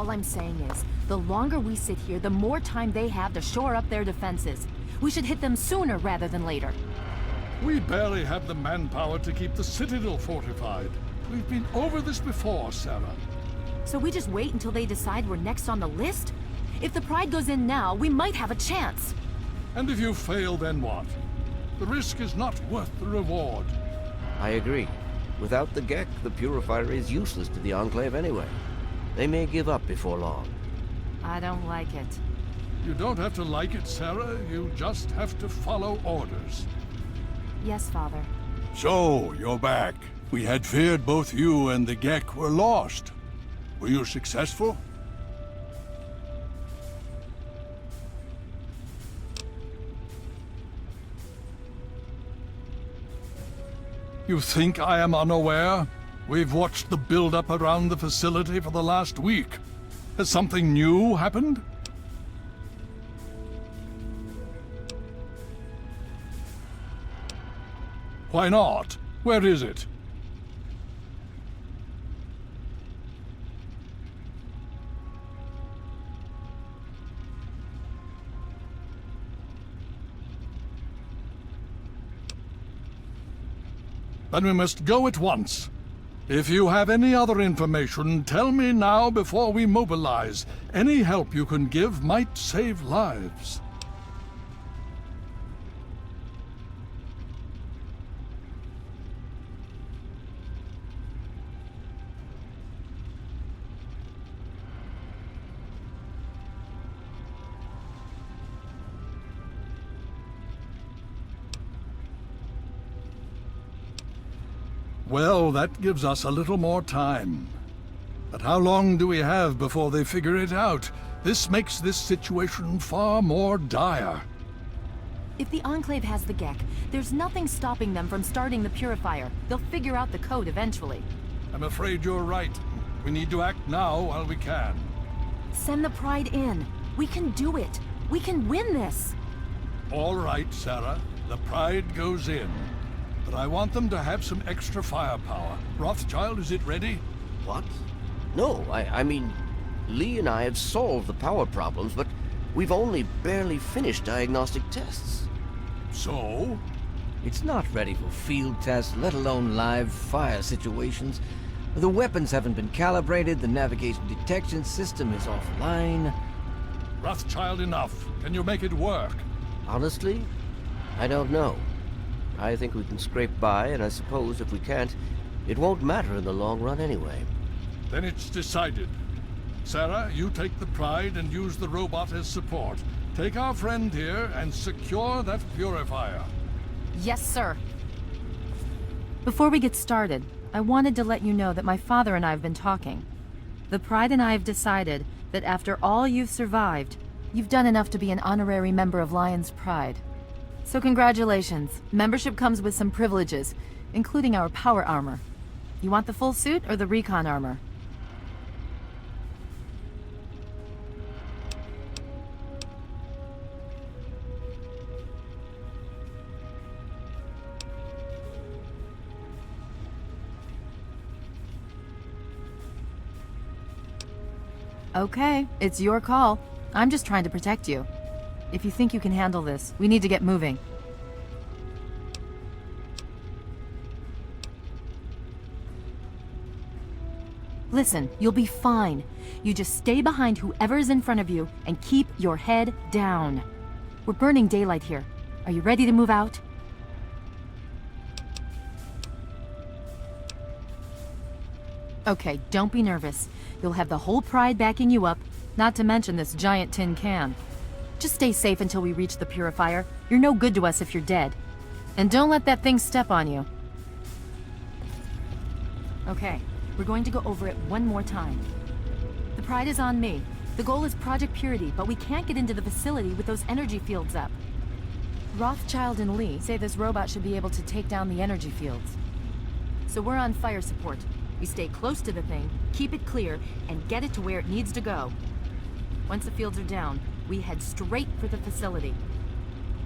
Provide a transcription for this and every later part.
All I'm saying is, the longer we sit here, the more time they have to shore up their defenses. We should hit them sooner rather than later. We barely have the manpower to keep the Citadel fortified. We've been over this before, Sarah. So we just wait until they decide we're next on the list? If the Pride goes in now, we might have a chance. And if you fail, then what? The risk is not worth the reward. I agree. Without the Gek, the Purifier is useless to the Enclave anyway. They may give up before long. I don't like it. You don't have to like it, Sarah. You just have to follow orders. Yes, Father. So, you're back. We had feared both you and the Gek were lost. Were you successful? You think I am unaware? We've watched the build-up around the facility for the last week. Has something new happened? Why not? Where is it? Then we must go at once. If you have any other information, tell me now before we mobilize. Any help you can give might save lives. Well, that gives us a little more time. But how long do we have before they figure it out? This makes this situation far more dire. If the Enclave has the Gek, there's nothing stopping them from starting the Purifier. They'll figure out the code eventually. I'm afraid you're right. We need to act now while we can. Send the Pride in. We can do it. We can win this. All right, Sarah. The Pride goes in. But I want them to have some extra firepower. Rothschild, is it ready? What? No, I mean, Lee and I have solved the power problems, but we've only barely finished diagnostic tests. So? It's not ready for field tests, let alone live fire situations. The weapons haven't been calibrated, the navigation detection system is offline. Rothschild, enough. Can you make it work? Honestly, I don't know. I think we can scrape by, and I suppose if we can't, it won't matter in the long run anyway. Then it's decided. Sarah, you take the Pride and use the robot as support. Take our friend here and secure that Purifier. Yes, sir. Before we get started, I wanted to let you know that my father and I have been talking. The Pride and I have decided that after all you've survived, you've done enough to be an honorary member of Lion's Pride. So congratulations. Membership comes with some privileges, including our power armor. You want the full suit or the recon armor? Okay, it's your call. I'm just trying to protect you. If you think you can handle this, we need to get moving. Listen, you'll be fine. You just stay behind whoever's in front of you and keep your head down. We're burning daylight here. Are you ready to move out? Okay, don't be nervous. You'll have the whole Pride backing you up, not to mention this giant tin can. Just stay safe until we reach the Purifier. You're no good to us if you're dead. And don't let that thing step on you. Okay, we're going to go over it one more time. The Pride is on me. The goal is Project Purity, but we can't get into the facility with those energy fields up. Rothschild and Lee say this robot should be able to take down the energy fields. So we're on fire support. We stay close to the thing, keep it clear, and get it to where it needs to go. Once the fields are down, we head straight for the facility.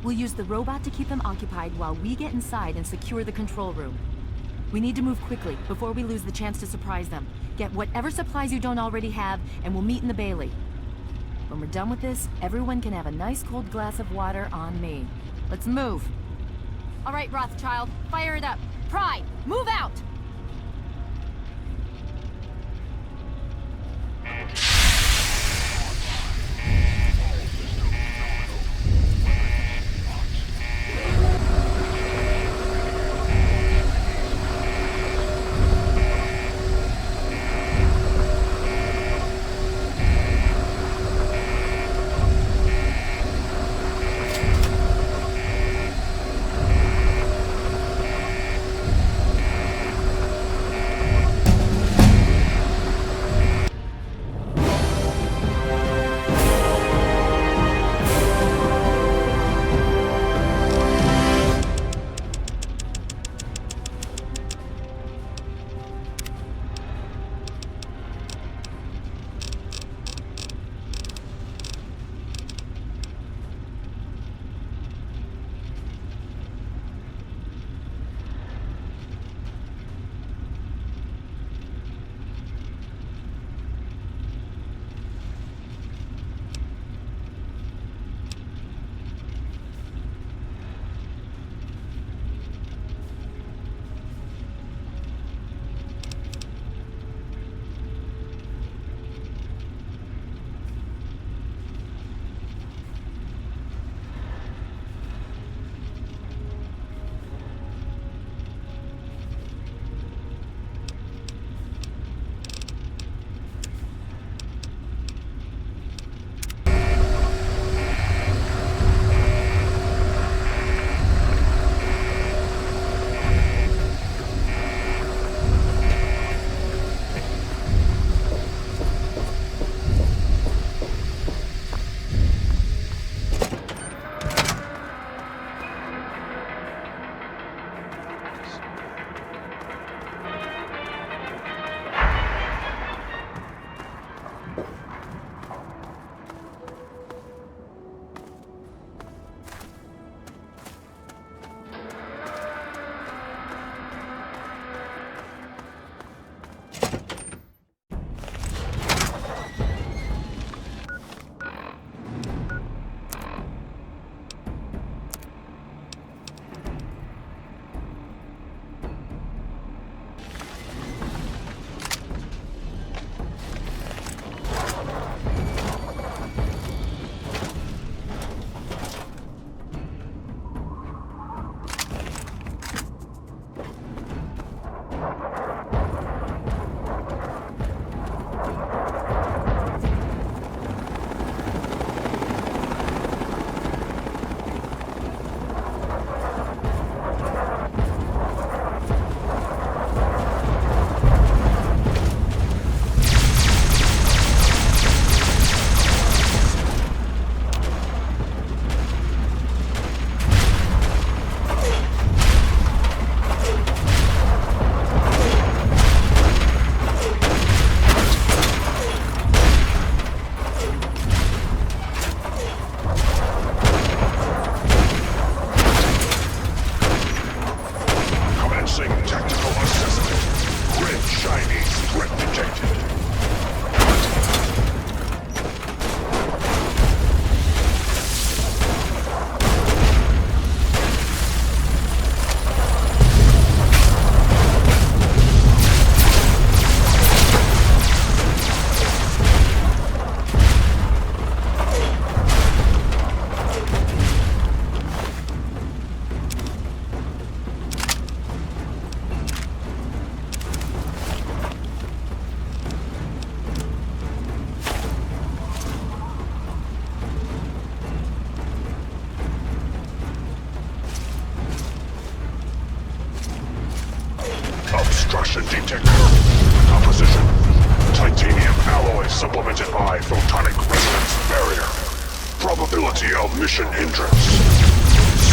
We'll use the robot to keep them occupied while we get inside and secure the control room. We need to move quickly before we lose the chance to surprise them. Get whatever supplies you don't already have, and we'll meet in the Bailey. When we're done with this, everyone can have a nice cold glass of water on me. Let's move. All right, Rothschild, fire it up. Pride, move out! Obstruction detected. Composition. Titanium alloy supplemented by photonic resonance barrier. Probability of mission hindrance.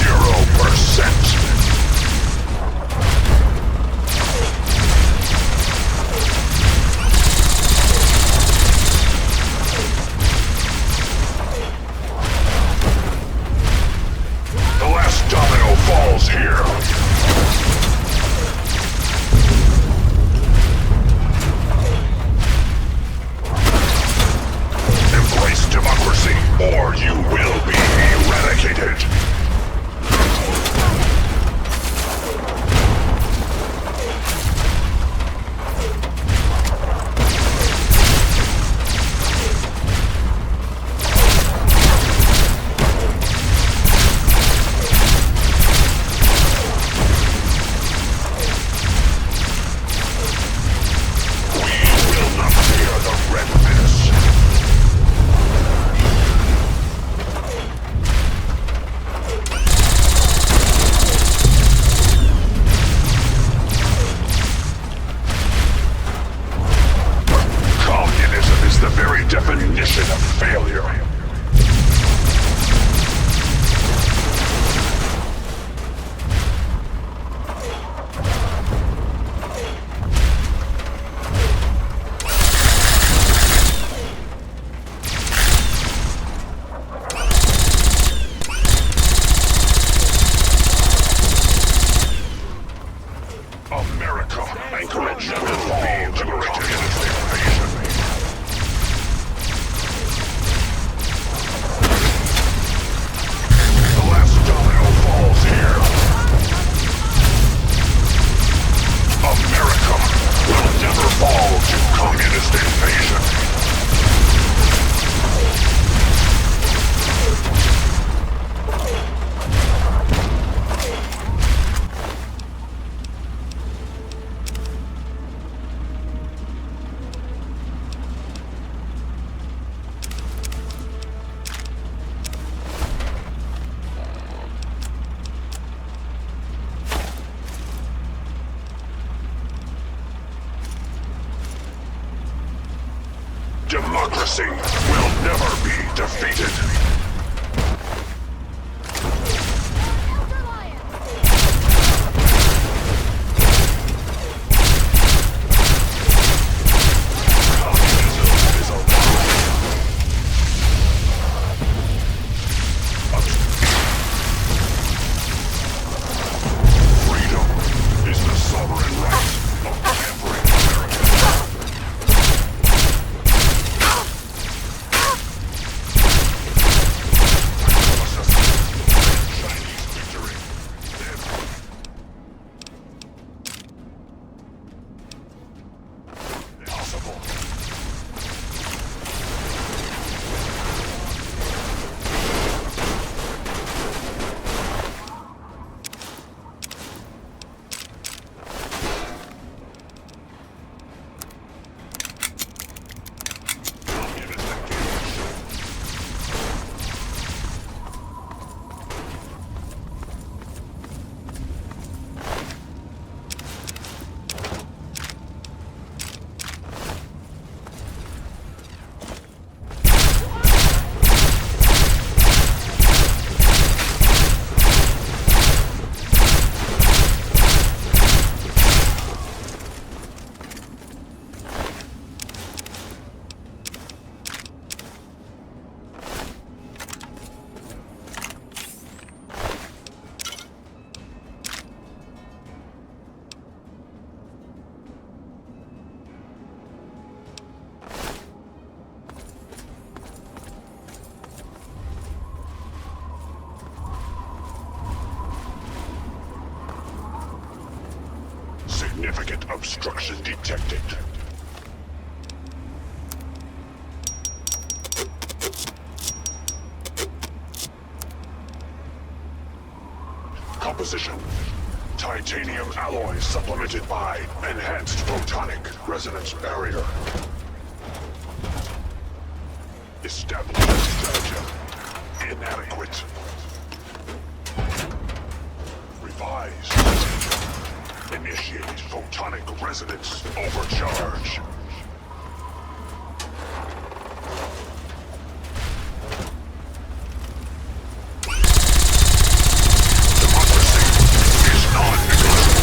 0%. Falls here. Democracy will never be defeated. Significant obstruction detected. Composition. Titanium alloy supplemented by enhanced photonic resonance barrier. Established stratagem. Inadequate. Revised. Initiate photonic resonance overcharge. Democracy is non-negotiable.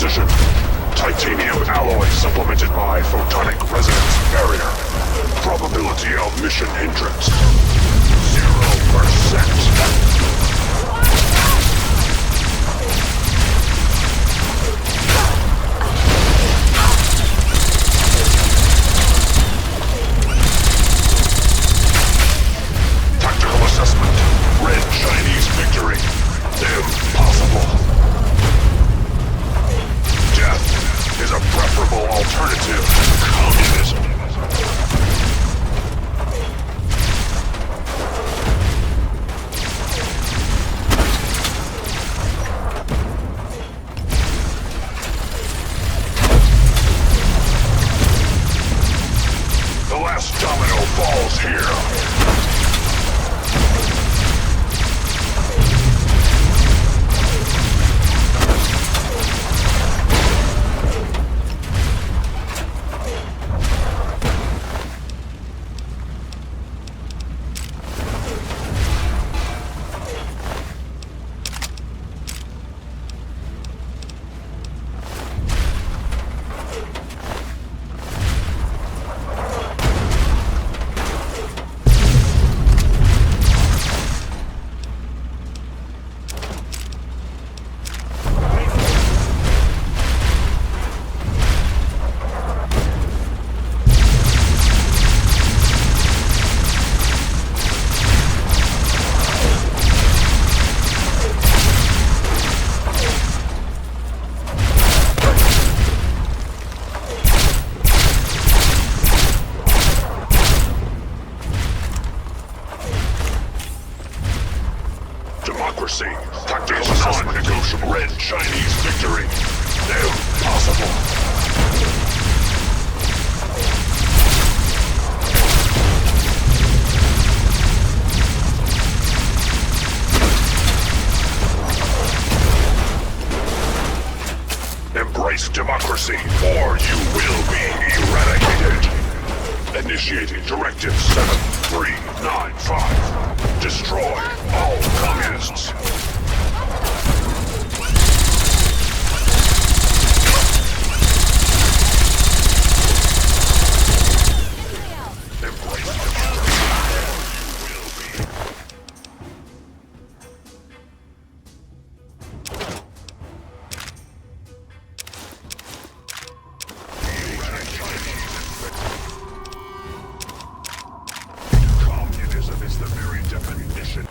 precision. Titanium alloy supplemented by photonic resonance barrier. Probability of mission hindrance 0%. Tactical assessment. Red Chinese victory. Impossible. Death is a preferable alternative to communism. The last domino falls here. Democracy. Tactical assessment. Non-negotiable. Red Chinese victory. Impossible. Embrace democracy, or you will be eradicated. Initiating Directive 7395. Destroy all communists. Embrace democracy, or you will be. Communism is the very definition.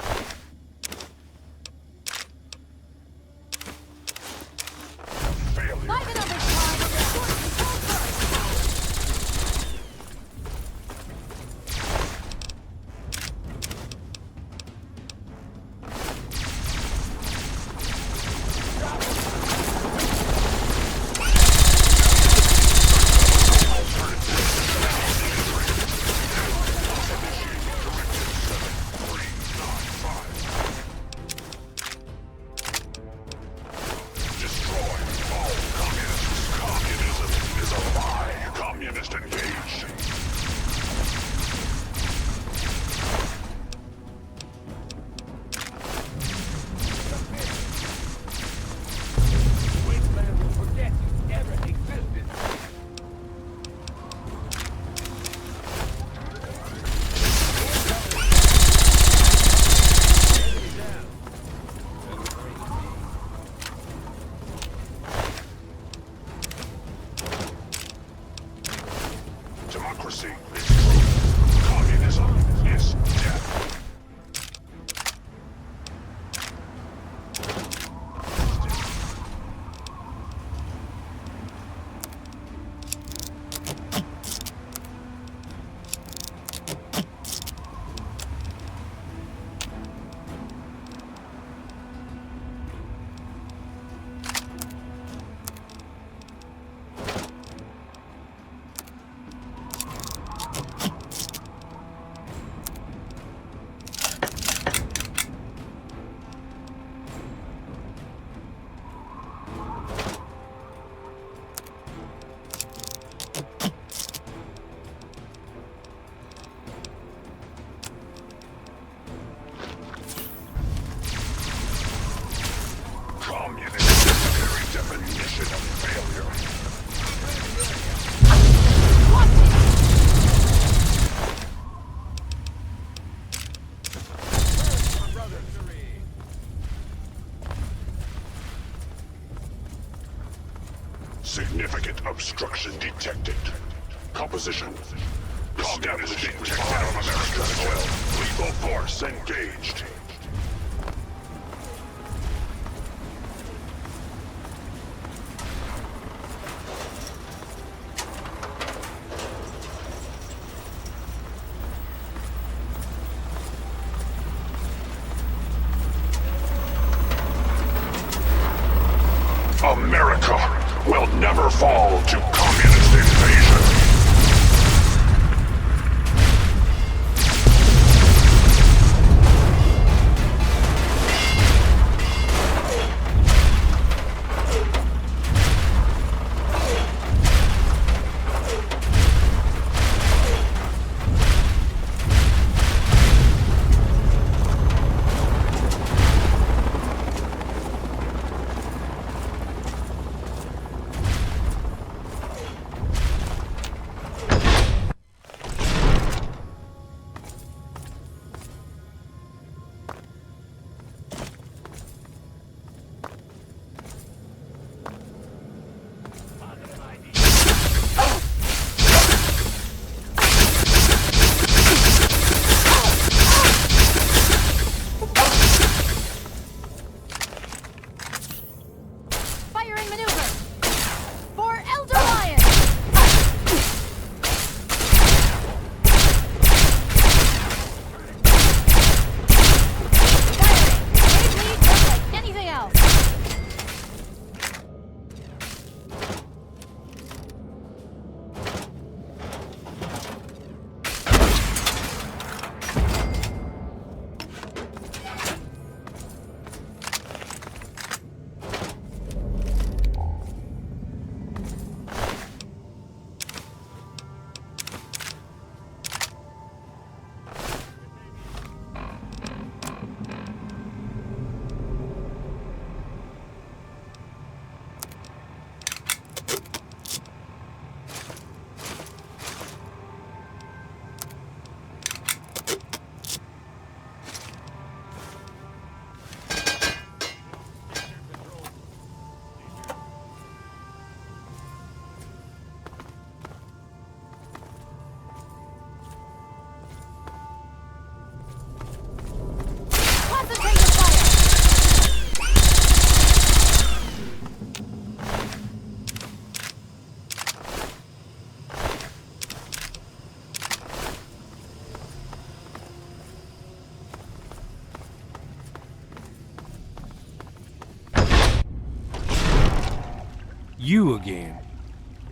Significant obstruction detected. Composition. Established detected on American soil. Lethal force engaged. America will never fall to communist invasion. Firing maneuver! For Elder Lion! Firing! Save me just like anything else! Concentrate your fire! You again.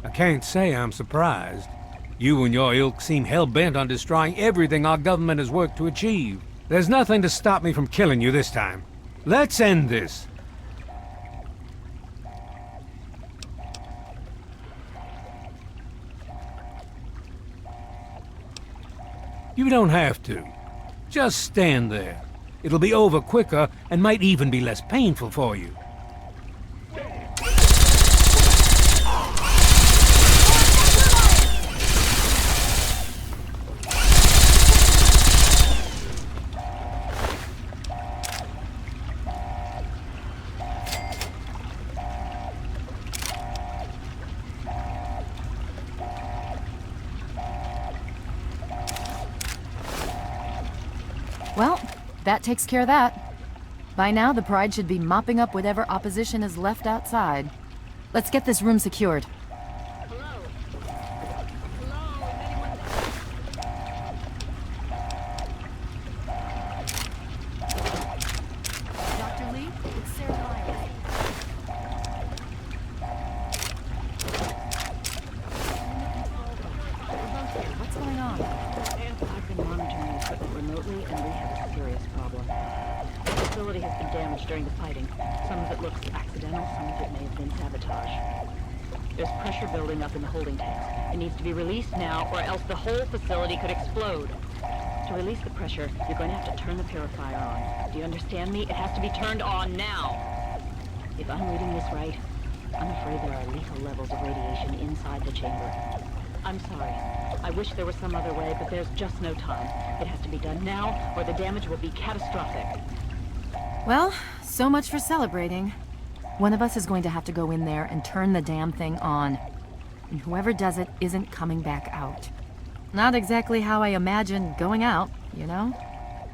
I can't say I'm surprised. You and your ilk seem hell-bent on destroying everything our government has worked to achieve. There's nothing to stop me from killing you this time. Let's end this. You don't have to. Just stand there. It'll be over quicker and might even be less painful for you. Well, that takes care of that. By now, the Pride should be mopping up whatever opposition is left outside. Let's get this room secured. Dr. Lee, it's Sarah Myers. What's going on? I've been monitoring the equipment remotely, and we have a serious problem. The facility has been damaged during the fighting. Some of it looks accidental, some of it may have been sabotage. There's pressure building up in the holding tanks. It needs to be released now, or else the whole facility could explode. To release the pressure, you're going to have to turn the purifier on. Do you understand me? It has to be turned on now. If I'm reading this right, I'm afraid there are lethal levels of radiation inside the chamber. I'm sorry. I wish there was some other way, but there's just no time. It has to be done now, or the damage will be catastrophic. Well, so much for celebrating. One of us is going to have to go in there and turn the damn thing on. And whoever does it isn't coming back out. Not exactly how I imagine going out, you know?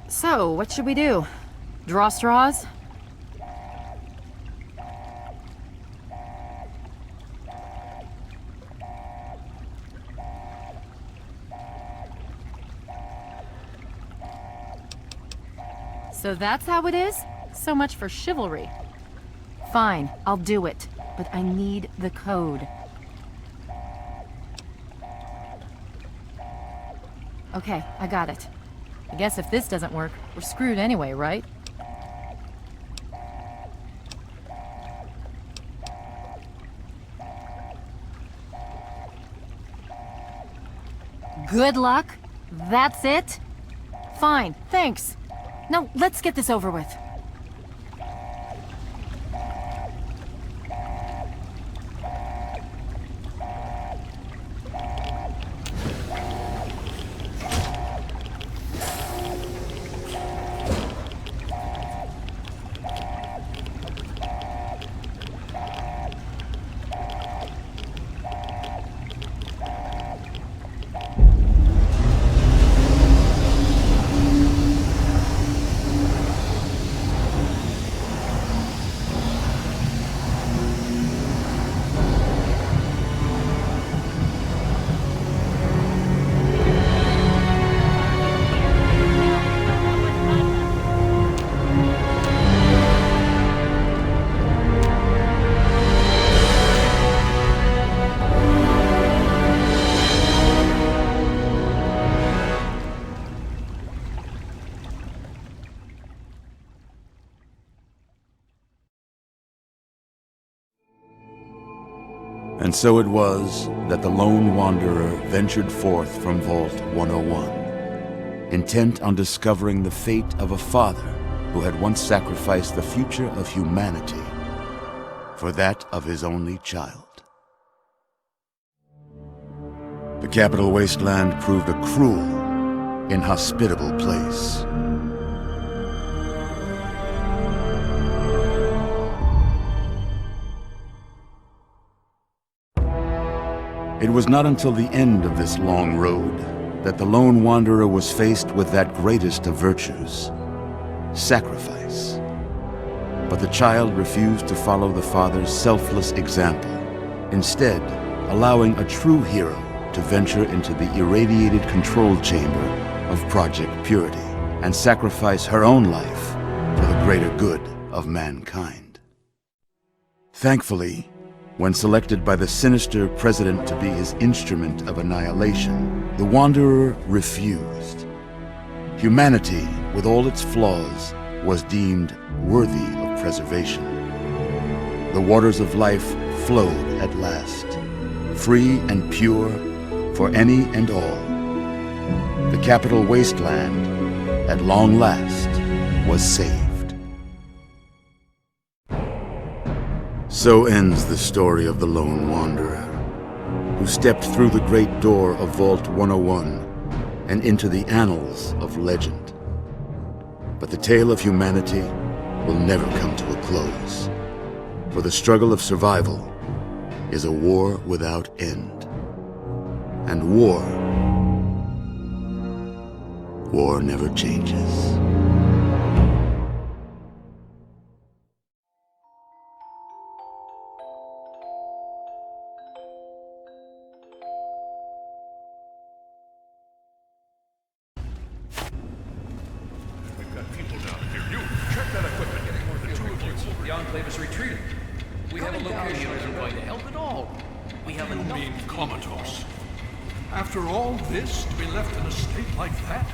So, what should we do? Draw straws? So that's how it is? So much for chivalry. Fine, I'll do it. But I need the code. Okay, I got it. I guess if this doesn't work, we're screwed anyway, right? Good luck? That's it? Fine, thanks. Now, let's get this over with. And so it was that the lone wanderer ventured forth from Vault 101, intent on discovering the fate of a father who had once sacrificed the future of humanity for that of his only child. The capital wasteland proved a cruel, inhospitable place. It was not until the end of this long road that the lone wanderer was faced with that greatest of virtues, sacrifice. But the child refused to follow the father's selfless example, instead allowing a true hero to venture into the irradiated control chamber of Project Purity and sacrifice her own life for the greater good of mankind. Thankfully, when selected by the sinister president to be his instrument of annihilation, the Wanderer refused. Humanity, with all its flaws, was deemed worthy of preservation. The waters of life flowed at last, free and pure for any and all. The capital wasteland, at long last, was saved. So ends the story of the lone wanderer, who stepped through the great door of Vault 101 and into the annals of legend. But the tale of humanity will never come to a close, for the struggle of survival is a war without end. And war never changes. The Enclave is retreating. We have a location that isn't going to help at all. We have enough. You mean comatose? After all this, to be left in a state like that?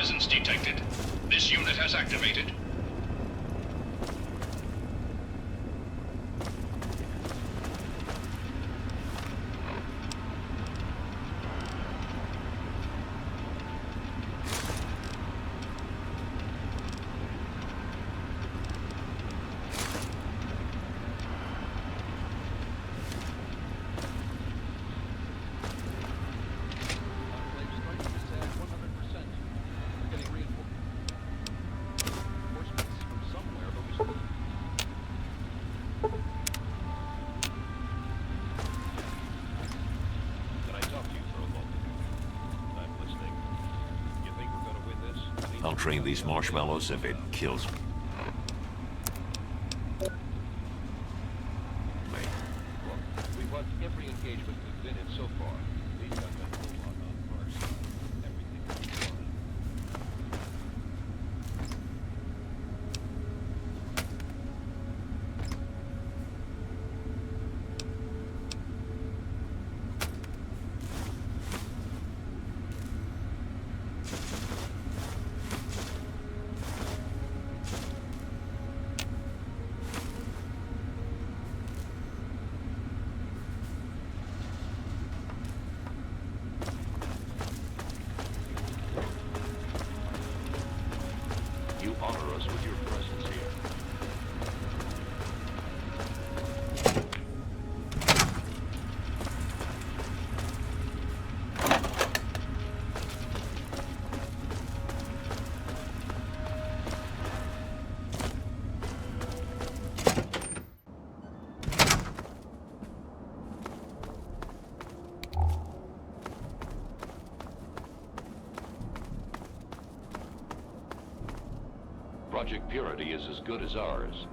presence detected. This unit has activated. I'll train these marshmallows if it kills me. We've won every engagement we've been in so far. These guys got a whole lot on first. Everything we wanted. You honor us with your presence here. Project Purity is as good as ours.